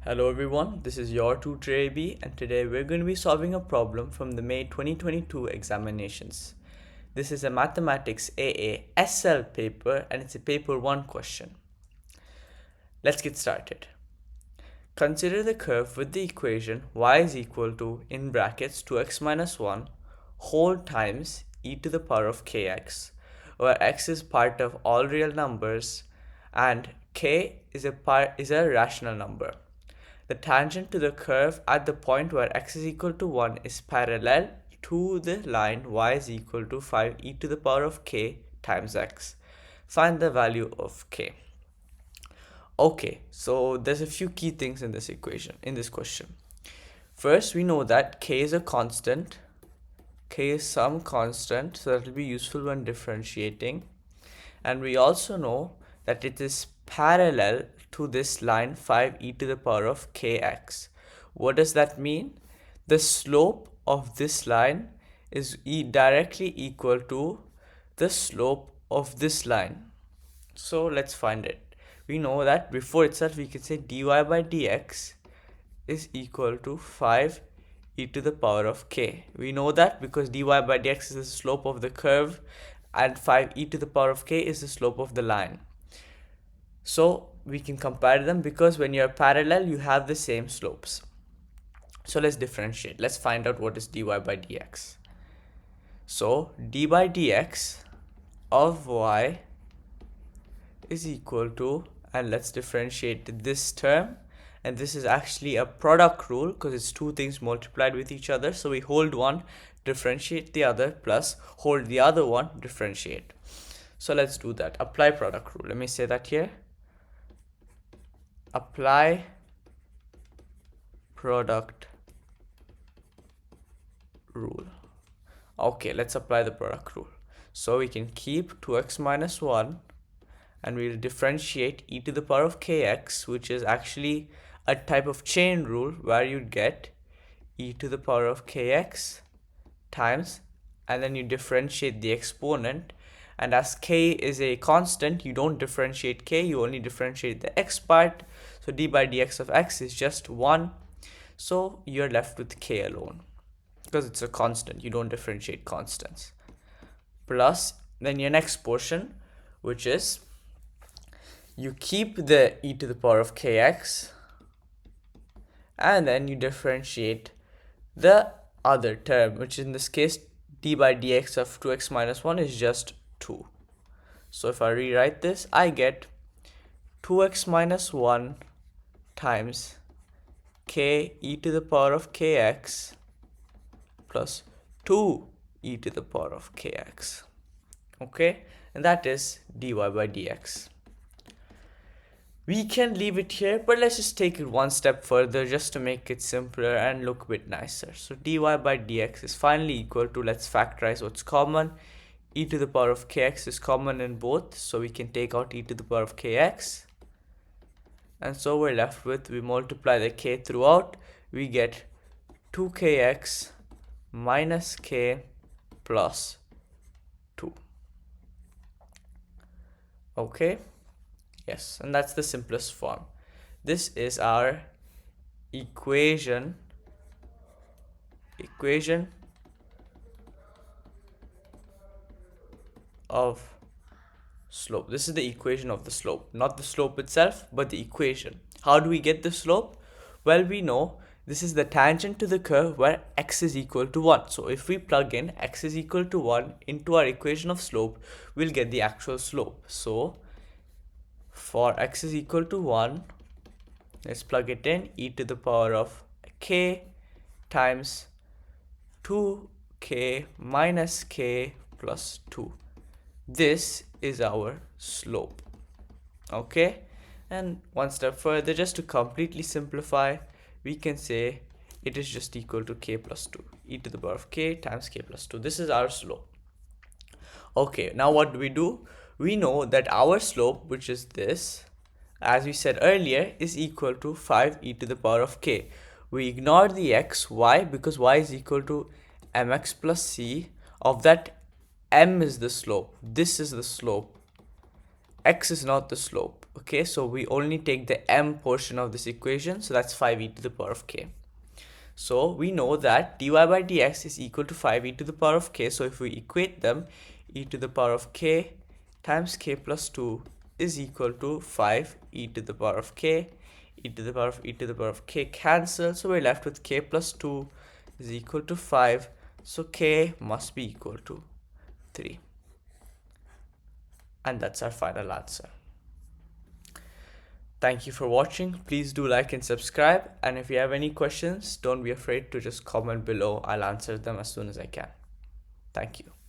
Hello everyone, this is your tutor AB and today we're going to be solving a problem from the May 2022 examinations. This is a Mathematics AA SL paper and it's a paper 1 question. Let's get started. Consider the curve with the equation y is equal to, in brackets, 2x minus 1 whole times e to the power of kx, where x is part of all real numbers and k is a rational number. The tangent to the curve at the point where x is equal to 1 is parallel to the line y is equal to 5 e to the power of k times x. Find the value of k. Okay, so there's a few key things in this question. First, we know that k is a constant. K is some constant, so that will be useful when differentiating. And we also know that it is parallel to this line 5 e to the power of kx. What does that mean? The slope of this line is directly equal to the slope of this line. So let's find it. We know that before itself we can say dy by dx is equal to 5 e to the power of k. We know that because dy by dx is the slope of the curve and 5 e to the power of k is the slope of the line. So we can compare them because when you're parallel you have the same slopes. So let's differentiate. Let's find out what is dy by dx. So d by dx of y is equal to, and let's differentiate this term, and this is actually a product rule because it's two things multiplied with each other. So we hold one, differentiate the other, plus hold the other one, differentiate. So let's do that. Apply product rule. Let me say that here. Apply product rule. Okay, let's apply the product rule. So we can keep 2x minus 1 and we'll differentiate e to the power of kx, which is actually a type of chain rule where you'd get e to the power of kx times, and then you differentiate the exponent. And as k is a constant, you don't differentiate k, you only differentiate the x part. So d by dx of x is just 1. So you're left with k alone. Because it's a constant, you don't differentiate constants. Plus, then your next portion, which is you keep the e to the power of kx, and then you differentiate the other term, which in this case d by dx of 2x minus 1 is just 2. So if I rewrite this, I get 2x minus 1 times k e to the power of kx plus 2 e to the power of kx. Okay, and that is dy by dx. We can leave it here, but let's just take it one step further just to make it simpler and look a bit nicer. So dy by dx is finally equal to, let's factorize what's common. E to the power of kx is common in both, so we can take out e to the power of kx. And so we're left with, we multiply the k throughout, we get 2kx minus k plus 2. Okay, yes, and that's the simplest form. This is our equation of slope. This is the equation of the slope, not the slope itself, but the equation. How do we get the slope? Well, we know this is the tangent to the curve where x is equal to 1. So if we plug in x is equal to 1 into our equation of slope, we'll get the actual slope. So for x is equal to 1, let's plug it in, e to the power of k times 2k minus k plus 2. This is our slope. Okay, and one step further, just to completely simplify, we can say it is just equal to k plus 2, e to the power of k times k plus 2. This is our slope. Okay, now what do? We know that our slope, which is this, as we said earlier, is equal to 5 e to the power of k. We ignore the x. Why? Because y is equal to mx plus c. Of that, m is the slope. This is the slope. X is not the slope. Okay, so we only take the m portion of this equation, so that's 5e to the power of k. So we know that dy by dx is equal to 5e to the power of k. So if we equate them, e to the power of k times k plus 2 is equal to 5 e to the power of k. E to the power of e to the power of k cancel. So we're left with k plus 2 is equal to 5. So k must be equal to 3. And that's our final answer. Thank you for watching. Please do like and subscribe. And if you have any questions, don't be afraid to just comment below. I'll answer them as soon as I can. Thank you.